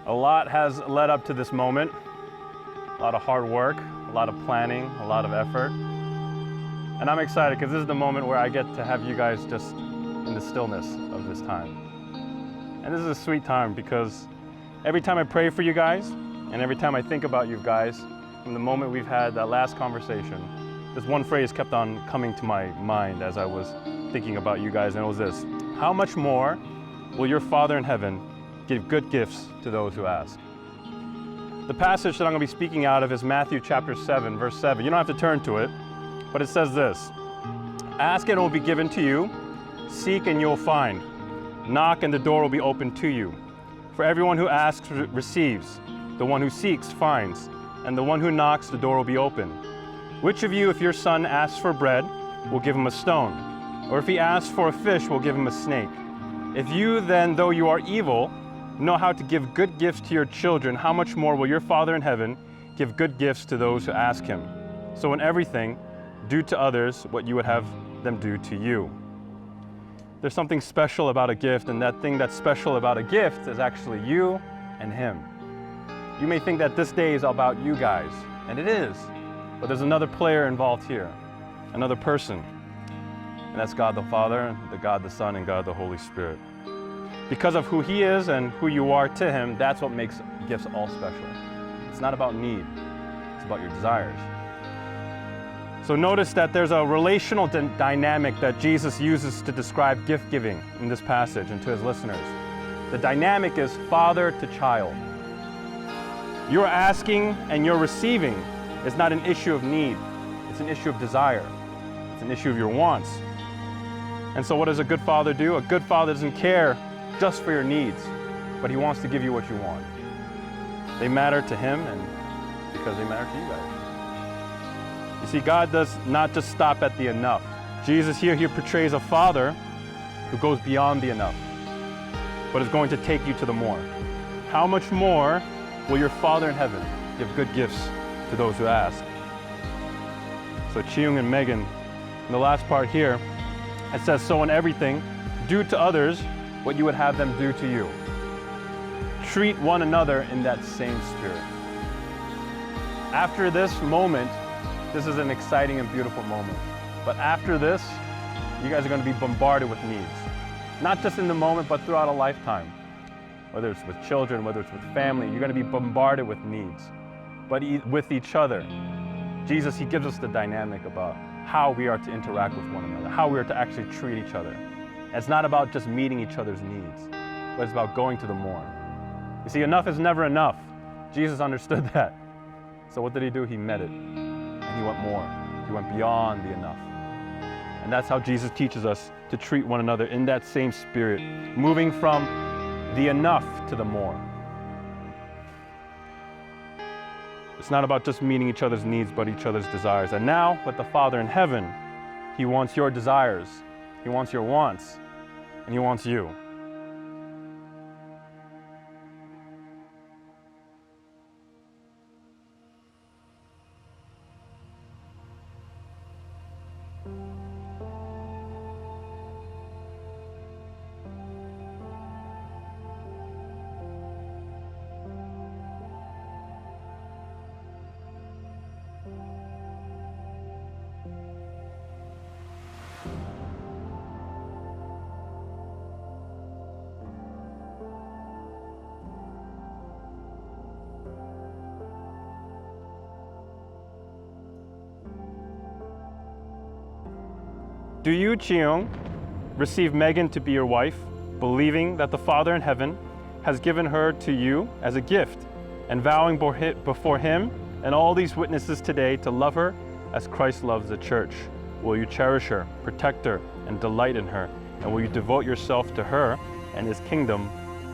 A lot has led up to this moment. A lot of hard work, a lot of planning, a lot of effort. And I'm excited because this is the moment where I get to have you guys just in the stillness of this time. And this is a sweet time because every time I pray for you guys and every time I think about you guys, from the moment we've had that last conversation, this one phrase kept on coming to my mind as I was thinking about you guys, and it was this: how much more will your Father in heaven give good gifts to those who ask? The passage that I'm going to be speaking out of is Matthew chapter 7, verse 7. You don't have to turn to it, but it says this: ask and it will be given to you, seek and you'll find, knock and the door will be opened to you. For everyone who asks receives, the one who seeks finds, and the one who knocks the door will be open. Which of you, if your son asks for bread, will give him a stone? Or if he asks for a fish, will give him a snake? If you then, though you are evil, know how to give good gifts to your children, how much more will your Father in heaven give good gifts to those who ask him? So in everything, do to others what you would have them do to you. There's something special about a gift, and that thing that's special about a gift is actually you and him. You may think that this day is about you guys, and it is, but there's another player involved here, another person, and that's God the Father, the God the Son, and God the Holy Spirit. Because of who he is and who you are to him, that's what makes gifts all special. It's not about need, it's about your desires. So notice that there's a relational dynamic that Jesus uses to describe gift giving in this passage and to his listeners. The dynamic is father to child. You're asking and you're receiving is not an issue of need, it's an issue of desire. It's an issue of your wants. And so what does a good father do? A good father doesn't care just for your needs, but he wants to give you what you want. They matter to him, and because they matter to you guys. You see, God does not just stop at the enough. Jesus here portrays a father who goes beyond the enough, but is going to take you to the more. How much more will your Father in heaven give good gifts to those who ask? So Jiung and Megan, in the last part here, it says, so in everything, do to others what you would have them do to you. Treat one another in that same spirit. After this moment, this is an exciting and beautiful moment. But after this, you guys are going to be bombarded with needs. Not just in the moment, but throughout a lifetime. Whether it's with children, whether it's with family, you're going to be bombarded with needs. But with each other, Jesus, he gives us the dynamic about how we are to interact with one another, how we are to actually treat each other. And it's not about just meeting each other's needs, but it's about going to the more. You see, enough is never enough. Jesus understood that. So what did he do? He met it, and he went more. He went beyond the enough. And that's how Jesus teaches us to treat one another in that same spirit, moving from the enough to the more. It's not about just meeting each other's needs, but each other's desires. And now, with the Father in heaven, he wants your desires, he wants your wants, and he wants you. Do you, Jiung, receive Megan to be your wife, believing that the Father in heaven has given her to you as a gift, and vowing before him and all these witnesses today to love her as Christ loves the church? Will you cherish her, protect her, and delight in her? And will you devote yourself to her and his kingdom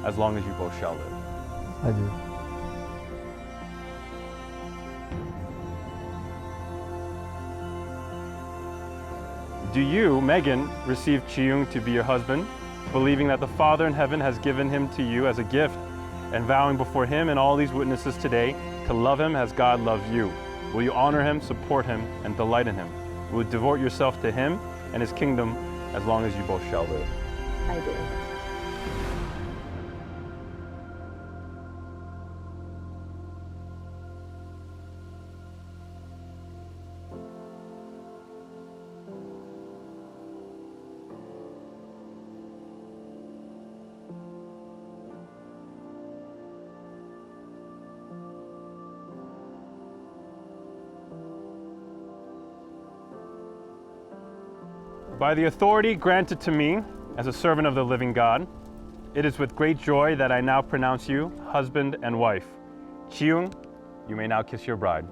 as long as you both shall live? I do. Do you, Megan, receive Jiung to be your husband, believing that the Father in heaven has given him to you as a gift, and vowing before him and all these witnesses today to love him as God loves you? Will you honor him, support him, and delight in him? Will you devote yourself to him and his kingdom as long as you both shall live? I do. By the authority granted to me as a servant of the living God, it is with great joy that I now pronounce you husband and wife. Jiung, you may now kiss your bride.